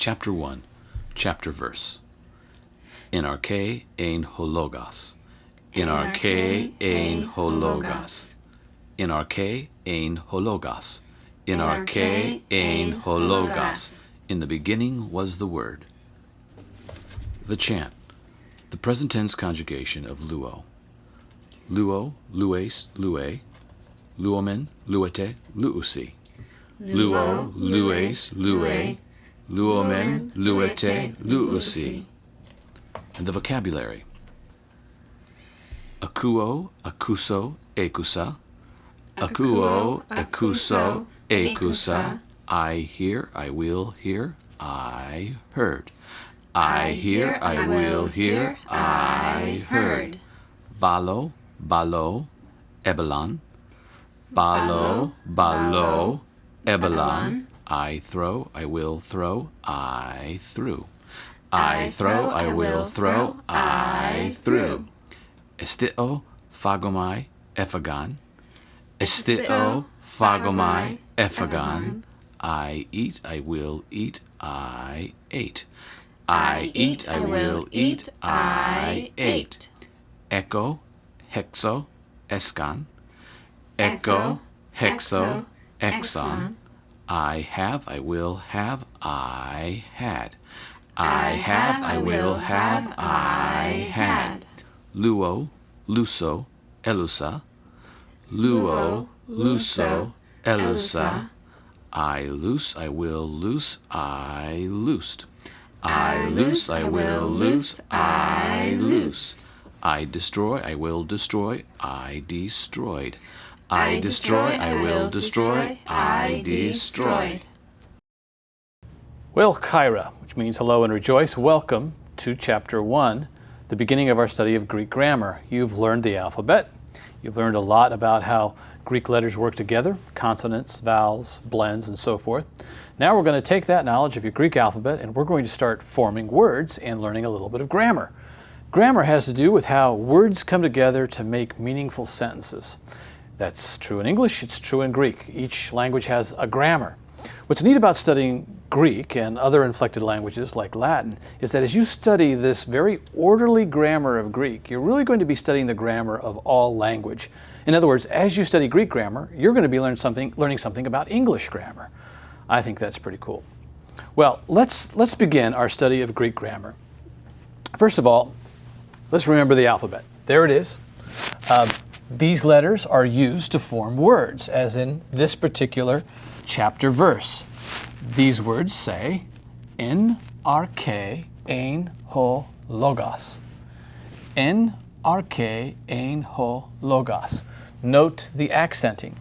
Chapter 1, Chapter Verse. In arche ein hologos. In arche ein hologos. In arche ein hologos. In arche ein hologos. In the beginning was the Word. The chant. The present tense conjugation of luo. Luo, lues, lue. Luomen, luete, luusi. Luo, lues, lue. Luomen, luete, luusi. And the vocabulary. Akuo, akuso, ekusa. Akuo, akuso, ekusa. I hear, I will hear, I heard. I hear, I will hear, I heard. Balo, balo, ebelon. Balo, balo, ebelon. I throw, I will throw, I threw. I throw, I will throw, I threw. Estio, phagomai, ephagon. Estio, phagomai, ephagon. I eat, I will eat, I ate. I eat, I will eat, I ate. Echo, hexo, escon. Echo, hexo, exon. I have, I will have, I had. I have, I will have, I had. Luo, luso, elusa. Luo, luso, elusa. I loose, I will loose, I loosed. I loose, I will loose, I loose. I destroy, I will destroy, I destroyed. I destroy, I will destroy, I destroyed. Well, Kyra, which means hello and rejoice, welcome to Chapter 1, the beginning of our study of Greek grammar. You've learned the alphabet. You've learned a lot about how Greek letters work together, consonants, vowels, blends, and so forth. Now we're going to take that knowledge of your Greek alphabet and we're going to start forming words and learning a little bit of grammar. Grammar has to do with how words come together to make meaningful sentences. That's true in English, it's true in Greek. Each language has a grammar. What's neat about studying Greek and other inflected languages like Latin is that as you study this very orderly grammar of Greek, you're really going to be studying the grammar of all language. In other words, as you study Greek grammar, you're going to be learning something about English grammar. I think that's pretty cool. Well, let's begin our study of Greek grammar. First of all, let's remember the alphabet. There it is. These letters are used to form words, as in this particular chapter verse. These words say, en arche ein ho logos. En arche ein ho logos. Note the accenting.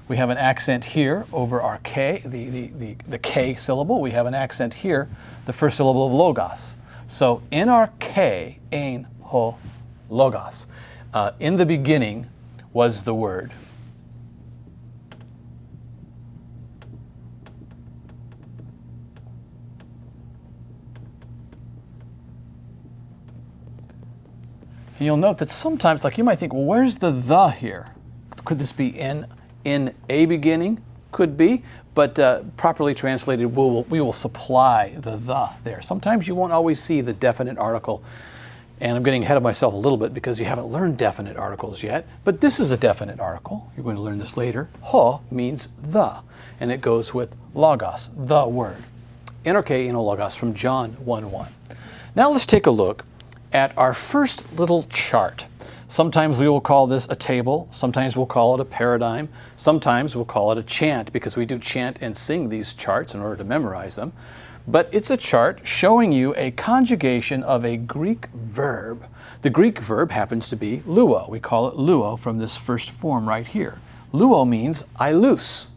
We have an accent here over our K, the K syllable. We have an accent here, the first syllable of logos. So, en arche ein ho logos. In the beginning was the Word. And you'll note that sometimes, like you might think, well, where's the here? Could this be in a beginning? Could be, but properly translated, we will supply the there. Sometimes you won't always see the definite article. And I'm getting ahead of myself a little bit because you haven't learned definite articles yet. But this is a definite article. You're going to learn this later. Ho means the, and it goes with logos, the word. En arche ein ho logos from John 1:1. Now let's take a look at our first little chart. Sometimes we will call this a table. Sometimes we'll call it a paradigm. Sometimes we'll call it a chant because we do chant and sing these charts in order to memorize them. But it's a chart showing you a conjugation of a Greek verb. The Greek verb happens to be luo. We call it luo from this first form right here. Luo means I loose.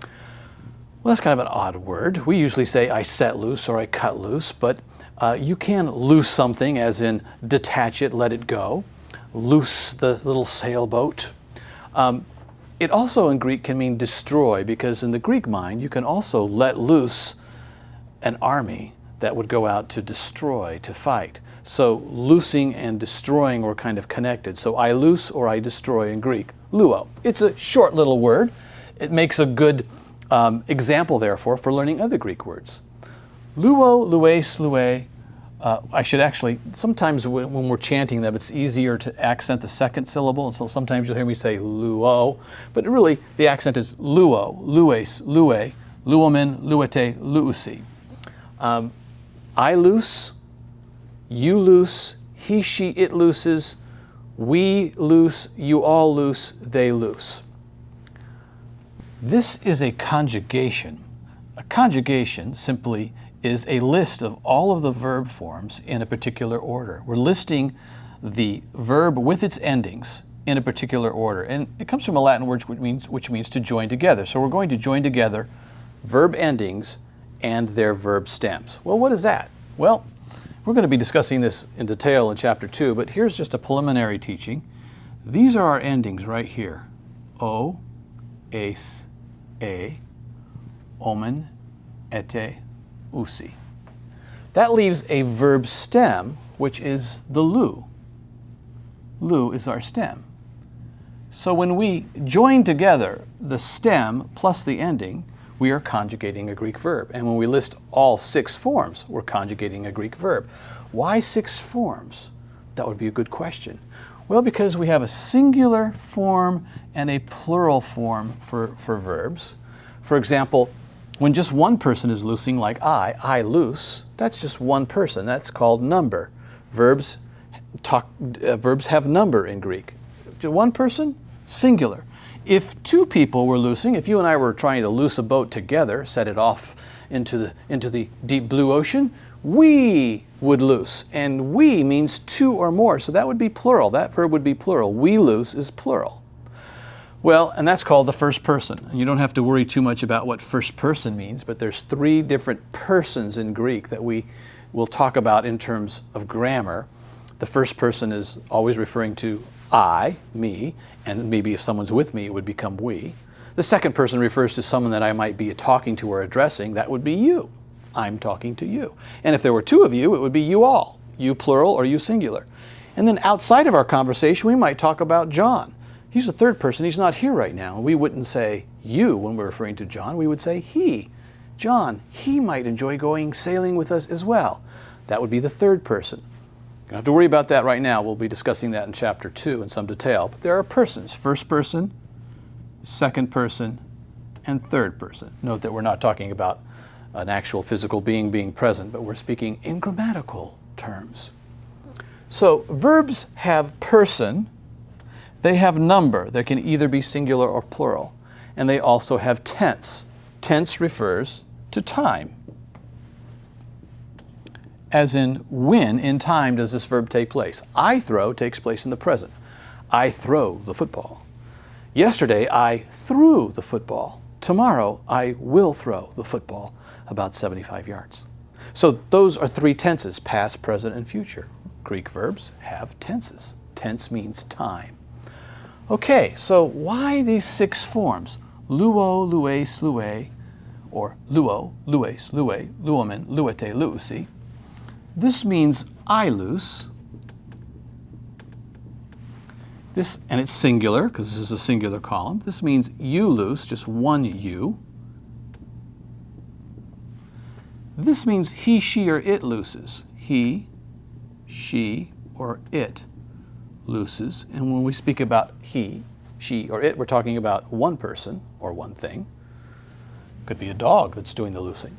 Well, that's kind of an odd word. We usually say I set loose or I cut loose, but you can loose something as in detach it, let it go. Loose the little sailboat. It also in Greek can mean destroy because in the Greek mind you can also let loose an army that would go out to destroy, to fight. So loosing and destroying were kind of connected. So I loose or I destroy in Greek, luo. It's a short little word. It makes a good example, therefore, for learning other Greek words. Luo, lues, lue. I should actually, sometimes when we're chanting them, it's easier to accent the second syllable, and so sometimes you'll hear me say luo, but really the accent is luo, lues, lue, luomen, luete, luusi. I loose, you loose, he, she, it looses, we loose, you all loose, they loose. This is a conjugation. A conjugation simply is a list of all of the verb forms in a particular order. We're listing the verb with its endings in a particular order. And it comes from a Latin word which means to join together. So we're going to join together verb endings and their verb stems. Well, what is that? Well, we're going to be discussing this in detail in chapter 2, but here's just a preliminary teaching. These are our endings right here. O, eis, e, omen, ete, usi. That leaves a verb stem, which is the lu. Lu is our stem. So when we join together the stem plus the ending, we are conjugating a Greek verb. And when we list all 6 forms, we're conjugating a Greek verb. Why 6 forms? That would be a good question. Well, because we have a singular form and a plural form for verbs. For example, when just one person is loosing, like I loose, that's just one person. That's called number. Verbs have number in Greek. One person, singular. If 2 people were loosing, if you and I were trying to loose a boat together, set it off into the deep blue ocean, we would loose. And we means 2 or more, so that would be plural. That verb would be plural. We loose is plural. Well, and that's called the first person. And you don't have to worry too much about what first person means, but there's 3 different persons in Greek that we will talk about in terms of grammar. The first person is always referring to I, me, and maybe if someone's with me, it would become we. The second person refers to someone that I might be talking to or addressing. That would be you. I'm talking to you. And if there were 2 of you, it would be you all, you plural or you singular. And then outside of our conversation, we might talk about John. He's the third person. He's not here right now. We wouldn't say you when we're referring to John. We would say he. John, he might enjoy going sailing with us as well. That would be the third person. You don't have to worry about that right now. We'll be discussing that in chapter 2 in some detail. But there are persons, first person, second person, and third person. Note that we're not talking about an actual physical being present, but we're speaking in grammatical terms. So verbs have person. They have number. They can either be singular or plural. And they also have tense. Tense refers to time. As in, when in time does this verb take place? I throw takes place in the present. I throw the football. Yesterday, I threw the football. Tomorrow, I will throw the football about 75 yards. So those are 3 tenses, past, present, and future. Greek verbs have tenses. Tense means time. Okay, so why these 6 forms? Luo, lues, lue, or luo, lues, lue, luomen, luete, luusi. This means I loose. This, and it's singular, because this is a singular column. This means you loose, just one you. This means he, she, or it looses. He, she, or it looses. And when we speak about he, she, or it, we're talking about one person or one thing. Could be a dog that's doing the loosing.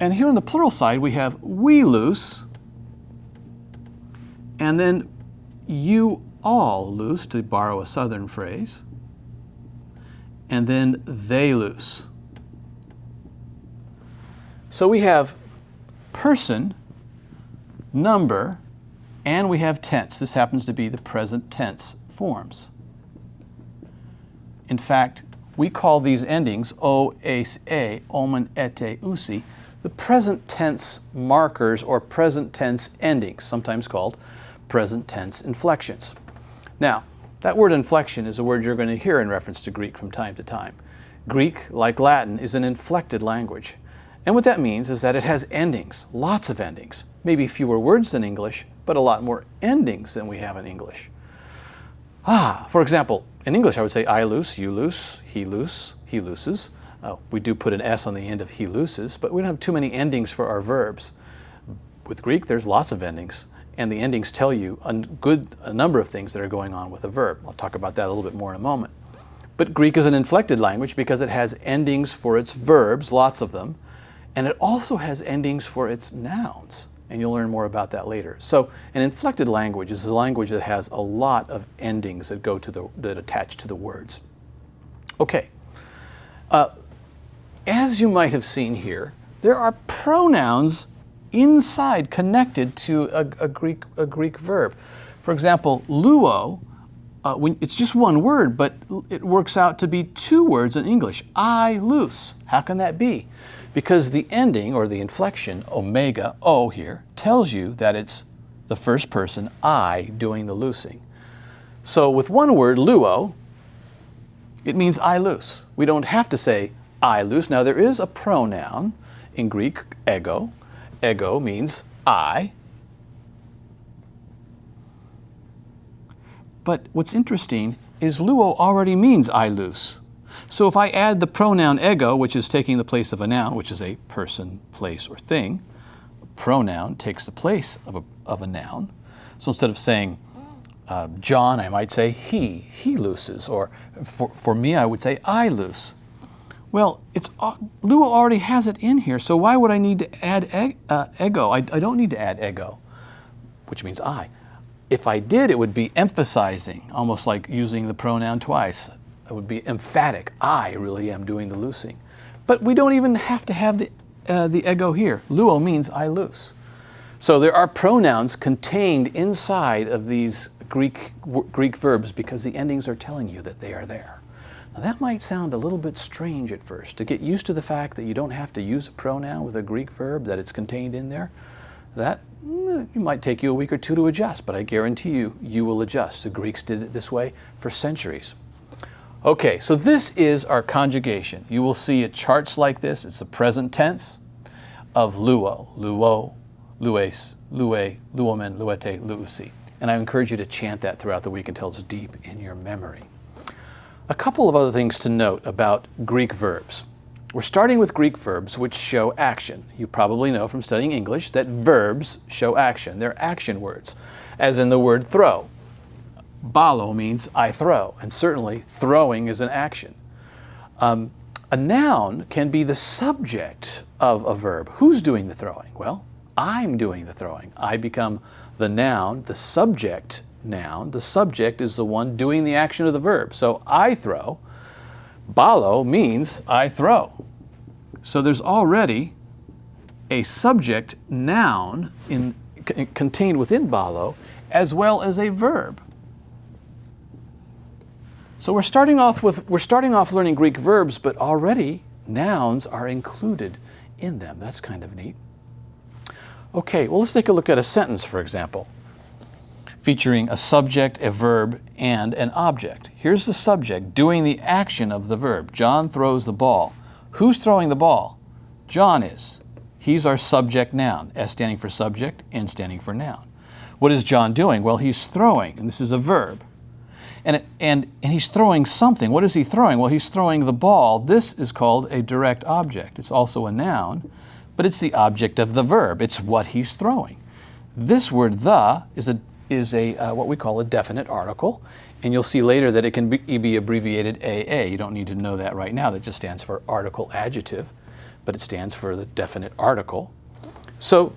And here on the plural side, we have we loose, and then you all loose, to borrow a southern phrase, and then they loose. So we have person, number, and we have tense. This happens to be the present tense forms. In fact, we call these endings o, eis, e, omen, ete, usi, the present tense markers or present tense endings, sometimes called present tense inflections. Now, that word inflection is a word you're going to hear in reference to Greek from time to time. Greek, like Latin, is an inflected language. And what that means is that it has endings, lots of endings, maybe fewer words than English, but a lot more endings than we have in English. For example, in English I would say I loose, you loose, he looses. We do put an S on the end of he looses, but we don't have too many endings for our verbs. With Greek, there's lots of endings, and the endings tell you a number of things that are going on with a verb. I'll talk about that a little bit more in a moment. But Greek is an inflected language because it has endings for its verbs, lots of them, and it also has endings for its nouns, and you'll learn more about that later. So an inflected language is a language that has a lot of endings that that attach to the words. Okay. As you might have seen here, there are pronouns inside, connected to a Greek verb. For example, luo, it's just one word, but it works out to be two words in English. I loose. How can that be? Because the ending, or the inflection, omega, O here, tells you that it's the first person, I, doing the loosing. So with one word, luo, it means I loose. We don't have to say I loose. Now there is a pronoun in Greek, ego. Ego means I. But what's interesting is luo already means I loose. So if I add the pronoun ego, which is taking the place of a noun, which is a person, place, or thing, a pronoun takes the place of a noun. So instead of saying John, I might say he looses, or for me I would say I loose. Well, luo already has it in here, so why would I need to add ego? I don't need to add ego, which means I. If I did, it would be emphasizing, almost like using the pronoun twice. It would be emphatic. I really am doing the loosing. But we don't even have to have the ego here. Luo means I loose. So there are pronouns contained inside of these Greek verbs because the endings are telling you that they are there. Now that might sound a little bit strange at first. To get used to the fact that you don't have to use a pronoun with a Greek verb, that it's contained in there, that it might take you a week or two to adjust, but I guarantee you will adjust. The Greeks did it this way for centuries. Okay, so this is our conjugation. You will see it charts like this. It's the present tense of luo, luo, lues, lue, luomen, luete, luusi. And I encourage you to chant that throughout the week until it's deep in your memory. A couple of other things to note about Greek verbs. We're starting with Greek verbs which show action. You probably know from studying English that verbs show action. They're action words, as in the word throw. Balo means I throw, and certainly throwing is an action. A noun can be the subject of a verb. Who's doing the throwing? Well, I'm doing the throwing. I become the noun, the subject noun. The subject is the one doing the action of the verb. So I throw. Balo means I throw. So there's already a subject noun contained within balo, as well as a verb. So we're starting off learning Greek verbs, but already nouns are included in them. That's kind of neat. Okay, well, let's take a look at a sentence, for example, featuring a subject, a verb, and an object. Here's the subject doing the action of the verb. John throws the ball. Who's throwing the ball? John is. He's our subject noun. S standing for subject, N standing for noun. What is John doing? Well, he's throwing, and this is a verb. And he's throwing something. What is he throwing? Well, he's throwing the ball. This is called a direct object. It's also a noun, but it's the object of the verb. It's what he's throwing. This word "the" is what we call a definite article, and you'll see later that it can be abbreviated AA. You don't need to know that right now. That just stands for article adjective, but it stands for the definite article. So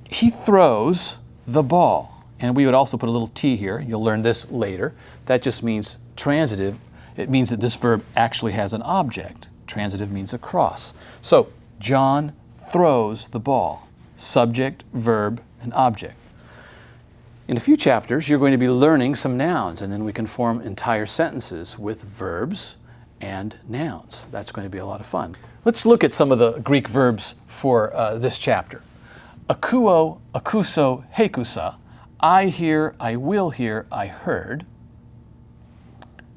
he throws the ball. And we would also put a little T here. You'll learn this later. That just means transitive. It means that this verb actually has an object. Transitive means across. So John throws the ball. Subject, verb, and object. In a few chapters, you're going to be learning some nouns, and then we can form entire sentences with verbs and nouns. That's going to be a lot of fun. Let's look at some of the Greek verbs for this chapter. Akuo, akuso, hekusa. I hear, I will hear, I heard.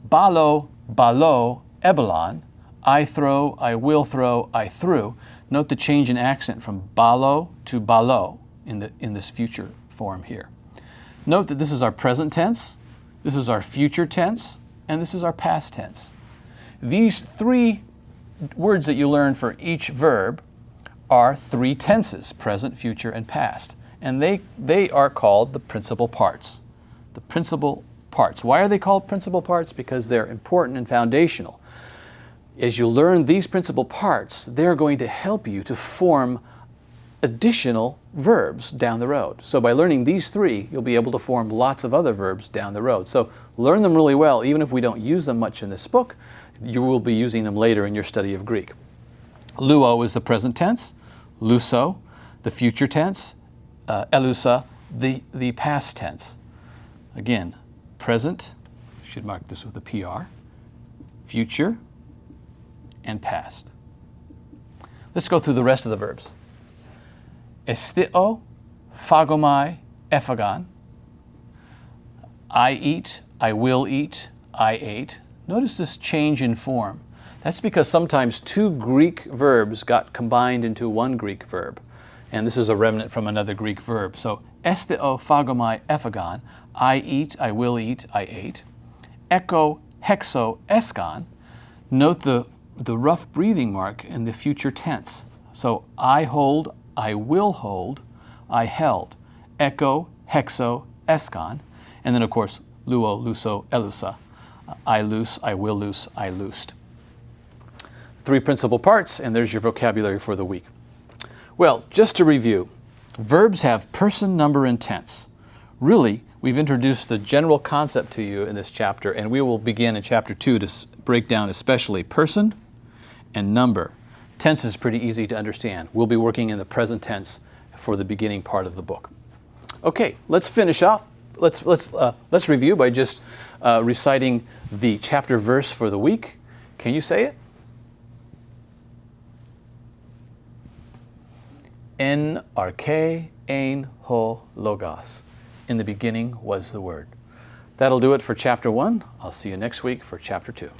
Balo, balo, ebalon. I throw, I will throw, I threw. Note the change in accent from balo to balo in this future form here. Note that this is our present tense, this is our future tense, and this is our past tense. These three words that you learn for each verb are three tenses, present, future, and past. And they are called the principal parts. The principal parts. Why are they called principal parts? Because they're important and foundational. As you learn these principal parts, they're going to help you to form additional verbs down the road. So by learning these three, you'll be able to form lots of other verbs down the road. So learn them really well. Even if we don't use them much in this book, you will be using them later in your study of Greek. Luo is the present tense, luso, the future tense, elusa, the past tense. Again, present, should mark this with a PR, future, and past. Let's go through the rest of the verbs. Estio, phagomai, ephagon. I eat, I will eat, I ate. Notice this change in form. That's because sometimes two Greek verbs got combined into one Greek verb. And this is a remnant from another Greek verb. So, estio, phagomai, ephagon. I eat, I will eat, I ate. Echo, hexo, eskan. Note the rough breathing mark in the future tense. So, I hold, I will hold, I held. Echo, hexo, eskan. And then, of course, luo, luso, elusa. I loose, I will loose, I loosed. Three principal parts, and there's your vocabulary for the week. Well, just to review, verbs have person, number, and tense. Really, we've introduced the general concept to you in this chapter, and we will begin in chapter 2 to break down especially person and number. Tense is pretty easy to understand. We'll be working in the present tense for the beginning part of the book. Okay, let's finish off. Let's review by just reciting the chapter verse for the week. Can you say it? En arche ein ho logos. In the beginning was the Word. That'll do it for chapter 1. I'll see you next week for chapter 2.